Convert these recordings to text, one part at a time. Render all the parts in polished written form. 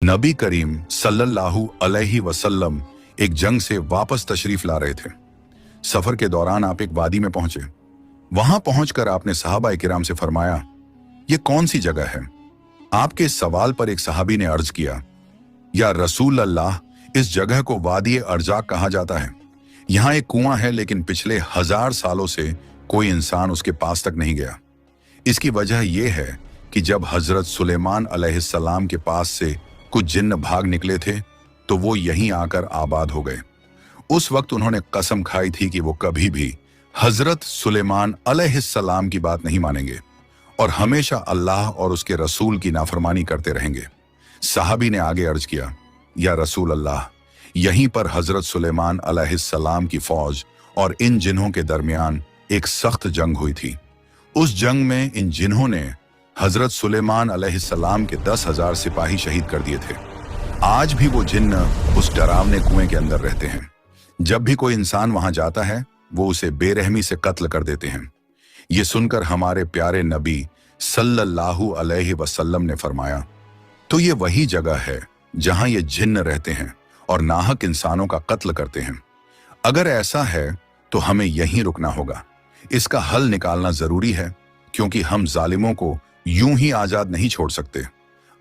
नबी करीम सल्लल्लाहु अलैहि वसल्लम एक जंग से वापस तशरीफ ला रहे थे। सफर के दौरान आप एक वादी में पहुंचे। वहां पहुंचकर आपने सहाबा किराम से फरमाया, ये कौन सी जगह है? आपके इस सवाल पर एक सहाबी ने अर्ज किया, या रसूल अल्लाह, इस जगह को वादी अर्जाक कहा जाता है। यहाँ एक कुआं है, लेकिन पिछले 1000 सालों से कोई इंसान उसके पास तक नहीं गया। इसकी वजह यह है कि जब हजरत सुलेमान अलैहिस्सलाम के पास से कुछ जिन्न भाग निकले थे तो वो यहीं आकर आबाद हो गए। उस वक्त उन्होंने कसम खाई थी कि वो कभी भी हजरत सुलेमान अलैहिस्सलाम की बात नहीं मानेंगे और हमेशा अल्लाह और उसके रसूल की नाफरमानी करते रहेंगे। साहबी ने आगे अर्ज किया, या रसूल अल्लाह, यहीं पर हजरत सुलेमान अलैहिस्सलाम की फौज और इन जिन्हों के दरमियान एक सख्त जंग हुई थी। उस जंग में इन जिन्हों ने हजरत सुलेमान अलैहिस्सलाम के 10,000 सिपाही शहीद कर दिए थे। आज भी वो जिन्न उस डरावने कुएं के अंदर रहते हैं। जब भी कोई इंसान वहां जाता है वो उसे बेरहमी से कत्ल कर देते हैं। ये सुनकर हमारे प्यारे नबी सल्लल्लाहु अलैहि वसल्लम ने फरमाया, तो ये वही जगह है जहां ये जिन्न रहते हैं और नाहक इंसानों का कत्ल करते हैं। अगर ऐसा है तो हमें यहीं रुकना होगा। इसका हल निकालना जरूरी है, क्योंकि हम जालिमों को यूं ही आजाद नहीं छोड़ सकते।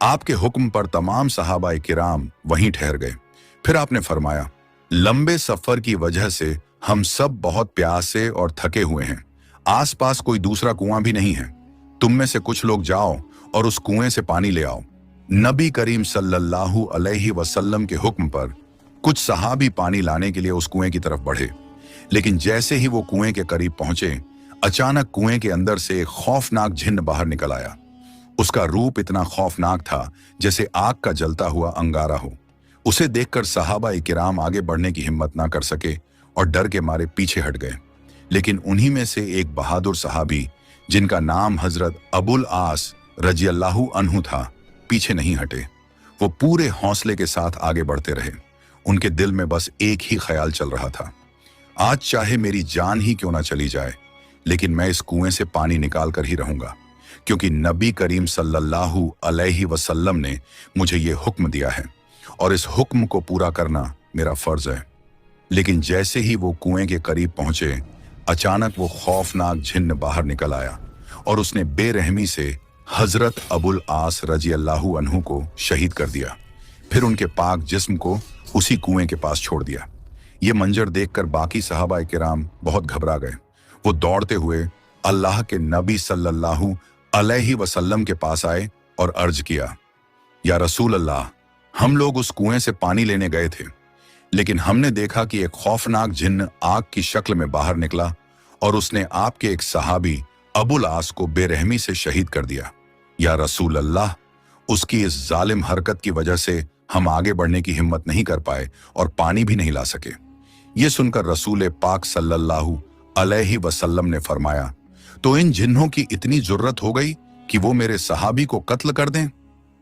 आपके हुक्म पर तमाम सहाबा किराम वहीं ठहर गए। फिर आपने फरमाया, लंबे सफर की वजह से हम सब बहुत प्यासे और थके हुए हैं। आसपास कोई दूसरा कुआं भी नहीं है। तुम में से कुछ लोग जाओ और उस कुएं से पानी ले आओ। नबी करीम सल्लल्लाहु अलैहि वसल्लम के हुक्म पर कुछ सहाबी पानी लाने के लिए उस कुएं की तरफ बढ़े, लेकिन जैसे ही वो कुएं के करीब पहुंचे, अचानक कुएं के अंदर से एक खौफनाक जिन्न बाहर निकल आया। उसका रूप इतना खौफनाक था जैसे आग का जलता हुआ अंगारा हो। उसे देखकर सहाबा किराम आगे बढ़ने की हिम्मत ना कर सके और डर के मारे पीछे हट गए। लेकिन उन्हीं में से एक बहादुर सहाबी, जिनका नाम हजरत अबुल आस रजियल्लाहु अन्हु था, पीछे नहीं हटे। वो पूरे हौसले के साथ आगे बढ़ते रहे। उनके दिल में बस एक ही ख्याल चल रहा था, आज चाहे मेरी जान ही क्यों ना चली जाए, लेकिन मैं इस कुएं से पानी निकाल कर ही रहूंगा, क्योंकि नबी करीम सल्लल्लाहु अलैहि वसल्लम ने मुझे ये हुक्म दिया है और इस हुक्म को पूरा करना मेरा फर्ज है। लेकिन जैसे ही वो कुएं के करीब पहुंचे, अचानक वो खौफनाक जिन्न बाहर निकल आया और उसने बेरहमी से हजरत अबुल आस रजियल्लाहु अन्हु को शहीद कर दिया। फिर उनके पाक जिस्म को उसी कुएं के पास छोड़ दिया। ये मंजर देखकर बाकी सहाबा किराम बहुत घबरा गए। वो दौड़ते हुए अल्लाह के नबी सल्लल्लाहु अलैहि वसल्लम के पास आए और अर्ज किया, या रसूल अल्लाह, हम लोग उस कुएं से पानी लेने गए थे, लेकिन हमने देखा कि एक खौफनाक जिन्न आग की शक्ल में बाहर निकला और उसने आपके एक सहाबी अबुल आस को बेरहमी से शहीद कर दिया। या रसूल अल्लाह, उसकी इस जालिम हरकत की वजह से हम आगे बढ़ने की हिम्मत नहीं कर पाए और पानी भी नहीं ला सके। ये सुनकर रसूल पाक सल्लल्लाहु अलैहि वसल्लम ने फरमाया, तो इन जिन्हों की इतनी जुर्रत हो गई कि वो मेरे सहाबी को कत्ल कर दें?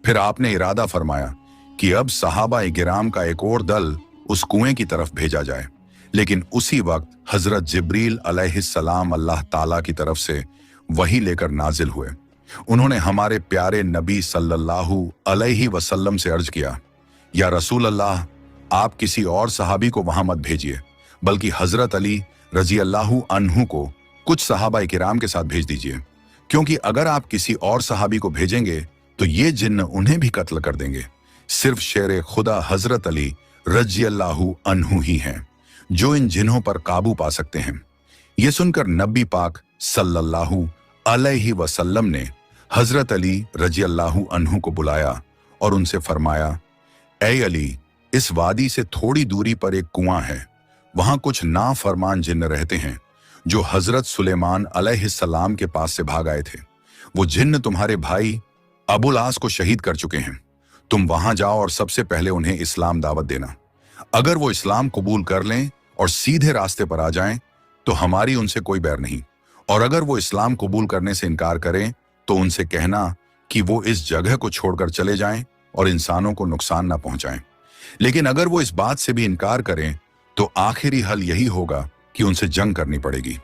फिर आपने इरादा फरमाया कि अब सहाबा गिराम का एक और दल उस कुएं की तरफ भेजा जाए। लेकिन उसी वक्त हजरत जिब्रील अलैहिस्सलाम अल्लाह ताला की तरफ से वही लेकर नाजिल हुए। उन्होंने हमारे प्यारे नबी सल्लल्लाहु अलैहि वसल्लम से अर्ज किया, या रसूल अल्लाह, आप किसी और सहाबी को वहां मत भेजिए, बल्कि हजरत अली रजियल्लाहु अन्हु को कुछ सहाबा किराम के साथ भेज दीजिए, क्योंकि अगर आप किसी और सहाबी को भेजेंगे तो ये जिन्न उन्हें भी कत्ल कर देंगे। सिर्फ शेर खुदा हजरत अली रजियल्लाहु अन्हु ही हैं जो इन जिन्हों पर काबू पा सकते हैं। ये सुनकर नबी पाक सल्लल्लाहु अलैहि वसल्लम ने हजरत अली रजियल्लाहु अन्हु को बुलाया और उनसे फरमाया, ऐ अली, इस वादी से थोड़ी दूरी पर एक कुआं है। वहां कुछ नाफरमान जिन्न रहते हैं जो हजरत सुलेमान अलैहिस्सलाम के पास से भाग आए थे। वो जिन्न तुम्हारे भाई अबुल आस को शहीद कर चुके हैं। तुम वहां जाओ और सबसे पहले उन्हें इस्लाम दावत देना। अगर वो इस्लाम कबूल कर लें और सीधे रास्ते पर आ जाएं तो हमारी उनसे कोई बैर नहीं, और अगर वो इस्लाम कबूल करने से इनकार करें तो उनसे कहना कि वो इस जगह को छोड़कर चले जाएं और इंसानों को नुकसान ना पहुंचाएं। लेकिन अगर वो इस बात से भी इनकार करें तो आखिरी हल यही होगा कि उनसे जंग करनी पड़ेगी।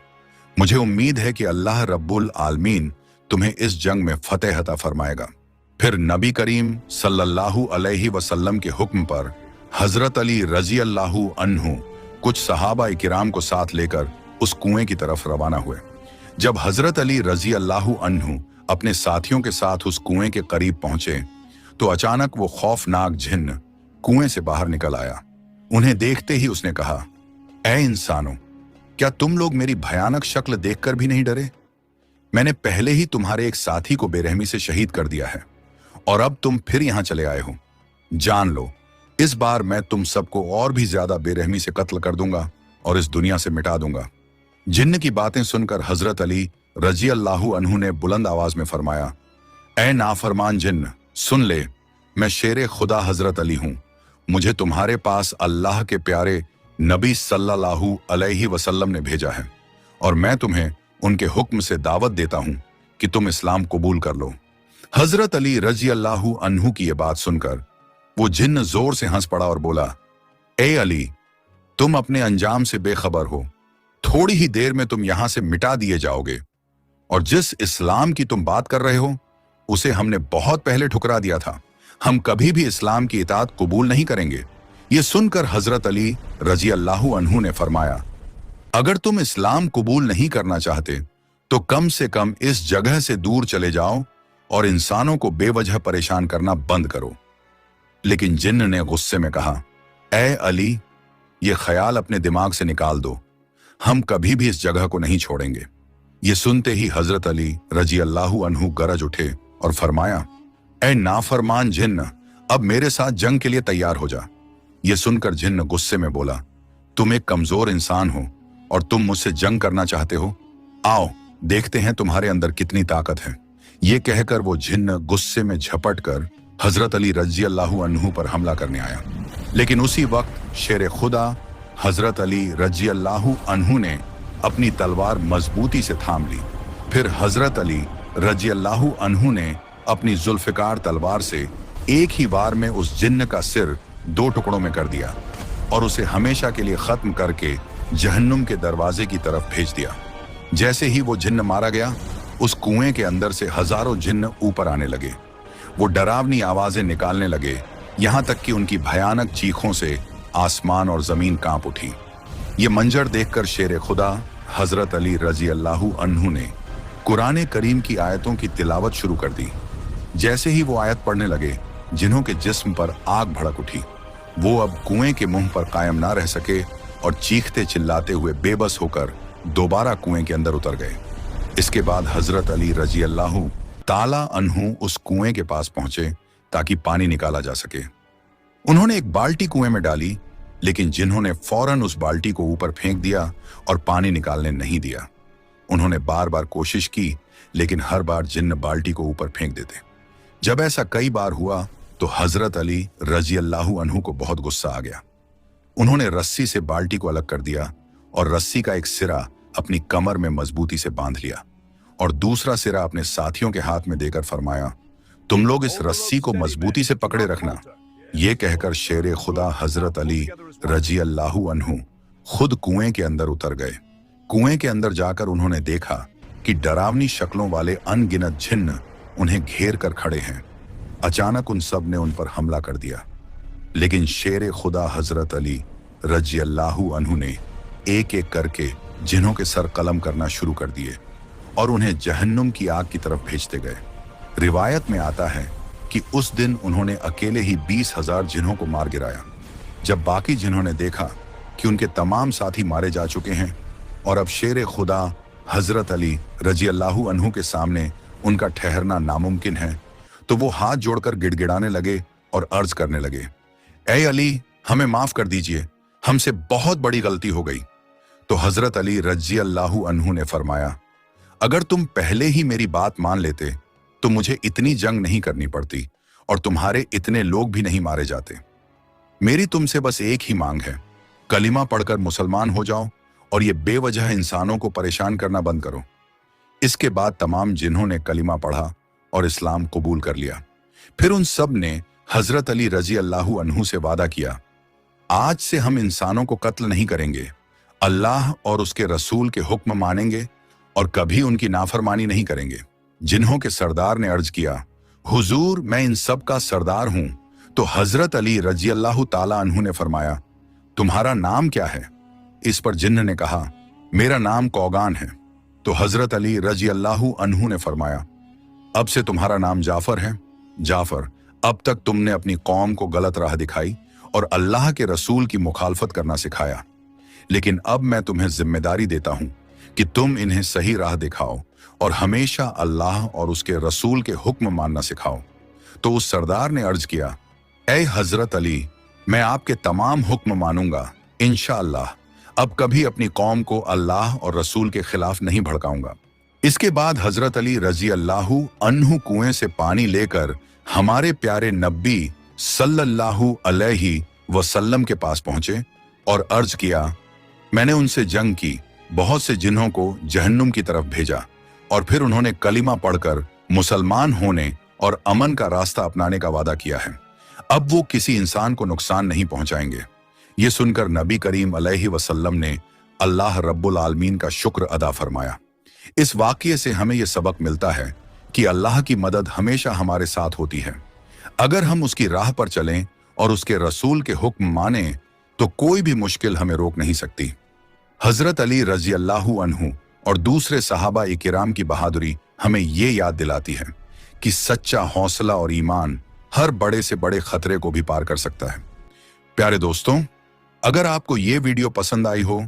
मुझे उम्मीद है कि अल्लाह रब्बुल आलमीन तुम्हें इस जंग में फतेह अता फरमाएगा। फिर नबी करीम सल्लल्लाहु अलैहि वसल्लम के हुक्म पर हजरत अली रजी अल्लाहु अन्हु कुछ सहाबा किराम को साथ लेकर उस कुएं की तरफ रवाना हुए। जब हजरत अली रजी अल्लाहु अन्हु अपने साथियों के साथ उस कुएं के करीब पहुंचे तो अचानक वो खौफनाक जिन्न कुएं से बाहर निकल आया। उन्हें देखते ही उसने कहा, ऐ इंसानों, क्या तुम लोग मेरी भयानक शक्ल देखकर भी नहीं डरे? मैंने पहले ही तुम्हारे एक साथी को बेरहमी से शहीद कर दिया है और अब तुम फिर यहां चले आए हो। जान लो, इस बार मैं तुम सबको और भी ज्यादा बेरहमी से कत्ल कर दूंगा और इस दुनिया से मिटा दूंगा। जिन्न की बातें सुनकर हजरत अली रजी अल्लाहु अन्हु ने बुलंद आवाज में फरमाया, ऐ नाफरमान जिन्न, सुन ले, मैं शेर खुदा हजरत अली हूं। मुझे तुम्हारे पास अल्लाह के प्यारे नबी सल्लल्लाहु अलैहि वसल्लम ने भेजा है और मैं तुम्हें उनके हुक्म से दावत देता हूं कि तुम इस्लाम कबूल कर लो। हजरत अली रजी अल्लाहु अन्हु की यह बात सुनकर वो जिन्न जोर से हंस पड़ा और बोला, ए अली, तुम अपने अंजाम से बेखबर हो। थोड़ी ही देर में तुम यहां से मिटा दिए जाओगे और जिस इस्लाम की तुम बात कर रहे हो उसे हमने बहुत पहले ठुकरा दिया था। हम कभी भी इस्लाम की इताअत कबूल नहीं करेंगे। ये सुनकर हजरत अली रजी अल्लाहु अन्हु ने फरमाया, अगर तुम इस्लाम कबूल नहीं करना चाहते तो कम से कम इस जगह से दूर चले जाओ और इंसानों को बेवजह परेशान करना बंद करो। लेकिन जिन्न ने गुस्से में कहा, ए अली, ये ख्याल अपने दिमाग से निकाल दो, हम कभी भी इस जगह को नहीं छोड़ेंगे। ये सुनते ही हजरत अली रजी अल्लाहु अन्हु गरज उठे और फरमाया, ए नाफरमान जिन्न, अब मेरे साथ जंग के लिए तैयार हो जा। ये सुनकर जिन्न गुस्से में बोला, तुम एक कमजोर इंसान हो और तुम मुझसे जंग करना चाहते हो। आओ देखते हैं तुम्हारे अंदर कितनी ताकत है। ये कहकर वो जिन्न गुस्से में झपट कर हजरत अली रजी अल्लाहु अन्हु पर हमला करने आया। लेकिन उसी वक्त शेर खुदा हजरत अली रजी अल्लाहु अन्हु ने अपनी तलवार मजबूती से थाम ली। फिर हजरत अली रजी अल्लाहु अन्हु ने अपनी जुल्फिकार तलवार से एक ही बार में उस जिन्न का सिर 2 टुकड़ों में कर दिया और उसे हमेशा के लिए खत्म करके जहन्नुम के दरवाजे की तरफ भेज दिया। जैसे ही वो जिन्न मारा गया, उस कुएं के अंदर से हजारों जिन्न ऊपर आने लगे। वो डरावनी आवाजें निकालने लगे, यहां तक कि उनकी भयानक चीखों से आसमान और जमीन कांप उठी। ये मंजर देखकर शेर खुदा हजरत अली रजी अल्लाहु अन्हु ने कुरान करीम की आयतों की तिलावत शुरू कर दी। जैसे ही वो आयत पढ़ने लगे, जिन्हों के जिस्म पर आग भड़क उठी। वो अब कुएं के मुंह पर कायम ना रह सके और चीखते चिल्लाते हुए बेबस होकर दोबारा कुएं के अंदर उतर गए। इसके बाद हजरत अली रजी अल्लाहु ताला अन्हु उस कुएं के पास पहुंचे ताकि पानी निकाला जा सके। उन्होंने एक बाल्टी कुएं में डाली, लेकिन जिन्होंने फौरन उस बाल्टी को ऊपर फेंक दिया और पानी निकालने नहीं दिया। उन्होंने बार बार कोशिश की, लेकिन हर बार जिन्न बाल्टी को ऊपर फेंक देते। जब ऐसा कई बार हुआ तो हजरत अली रजी अल्लाहु अन्हु को बहुत गुस्सा आ गया। उन्होंने रस्सी से बाल्टी को अलग कर दिया और रस्सी का एक सिरा अपनी कमर में मजबूती से बांध लिया और दूसरा सिरा अपने साथियों के हाथ में देकर फरमाया, तुम लोग इस रस्सी को मजबूती से पकड़े रखना। ये कहकर शेर खुदा हजरत अली रजी अल्लाहु अन्हु खुद कुएं के अंदर उतर गए। कुएं के अंदर जाकर उन्होंने देखा कि डरावनी शक्लों वाले अनगिनत जिन्न उन्हें घेर कर खड़े हैं। अचानक उन सब ने उन पर हमला कर दिया, लेकिन शेर खुदा हजरत अली रजी अल्लाहु अन्हु ने एक एक करके जिन्हों के सर कलम करना शुरू कर दिए और उन्हें जहन्नुम की आग की तरफ भेजते गए। रिवायत में आता है कि उस दिन उन्होंने अकेले ही 20,000 जिन्हों को मार गिराया। जब बाकी जिन्हों ने देखा कि उनके तमाम साथी मारे जा चुके हैं और अब शेर खुदा हजरत अली रजी अल्लाहु अन्हु के सामने उनका ठहरना नामुमकिन है, तो वो हाथ जोड़कर गिड़गिड़ाने लगे और अर्ज करने लगे, ऐ अली, हमें माफ कर दीजिए, हमसे बहुत बड़ी गलती हो गई। तो हजरत अली रजी अल्लाहु अन्हु ने फरमाया, अगर तुम पहले ही मेरी बात मान लेते तो मुझे इतनी जंग नहीं करनी पड़ती और तुम्हारे इतने लोग भी नहीं मारे जाते। मेरी तुमसे बस एक ही मांग है, कलिमा पढ़कर मुसलमान हो जाओ और ये बेवजह इंसानों को परेशान करना बंद करो। इसके बाद तमाम जिन्हों ने कलिमा पढ़ा और इस्लाम कबूल कर लिया। फिर उन सब ने हजरत अली रजी अल्लाहु अन्हु से वादा किया, आज से हम इंसानों को कत्ल नहीं करेंगे, अल्लाह और उसके रसूल के हुक्म मानेंगे और कभी उनकी नाफरमानी नहीं करेंगे। जिन्हों के सरदार ने अर्ज किया, हुजूर, मैं इन सब का सरदार हूं। तो हजरत अली रजी अल्लाह ताला अन्हु ने फरमाया, तुम्हारा नाम क्या है? इस पर जिन्न ने कहा, मेरा नाम कौगान है। तो हजरत अली रजी अल्लाह अन्हु ने फरमाया, अब से तुम्हारा नाम जाफर है। जाफर, अब तक तुमने अपनी कौम को गलत राह दिखाई और अल्लाह के रसूल की मुखालफत करना सिखाया, लेकिन अब मैं तुम्हें जिम्मेदारी देता हूं कि तुम इन्हें सही राह दिखाओ और हमेशा अल्लाह और उसके रसूल के हुक्म मानना सिखाओ। तो उस सरदार ने अर्ज किया, ऐ हजरत अली, मैं आपके तमाम हुक्म मानूंगा इंशाअल्लाह। अब कभी अपनी कौम को अल्लाह और रसूल के खिलाफ नहीं भड़काऊंगा। इसके बाद हजरत अली रजी अल्लाहु अन्हु कुएं से पानी लेकर हमारे प्यारे नबी सल्लल्लाहु अलैहि वसल्लम के पास पहुंचे और अर्ज किया, मैंने उनसे जंग की, बहुत से जिन्हों को जहन्नुम की तरफ भेजा और फिर उन्होंने कलिमा पढ़कर मुसलमान होने और अमन का रास्ता अपनाने का वादा किया है। अब वो किसी इंसान को नुकसान नहीं पहुंचाएंगे। ये सुनकर नबी करीम अलैहि वसल्लम ने अल्लाह रब्बुल आलमीन का शुक्र अदा फरमाया। इस वाक़ये से हमें यह सबक मिलता है कि अल्लाह की मदद हमेशा हमारे साथ होती है। अगर हम उसकी राह पर चलें और उसके रसूल के हुक्म माने तो कोई भी मुश्किल हमें रोक नहीं सकती। हजरत अली रजी अल्लाहु अन्हु और दूसरे सहाबा किराम की बहादुरी हमें ये याद दिलाती है कि सच्चा हौसला और ईमान हर बड़े से बड़े खतरे को भी पार कर सकता है। प्यारे दोस्तों, अगर आपको ये वीडियो पसंद आई हो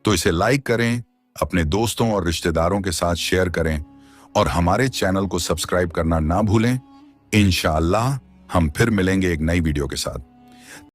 तो इसे लाइक करें, अपने दोस्तों और रिश्तेदारों के साथ शेयर करें और हमारे चैनल को सब्सक्राइब करना ना भूलें। इंशाअल्लाह हम फिर मिलेंगे एक नई वीडियो के साथ।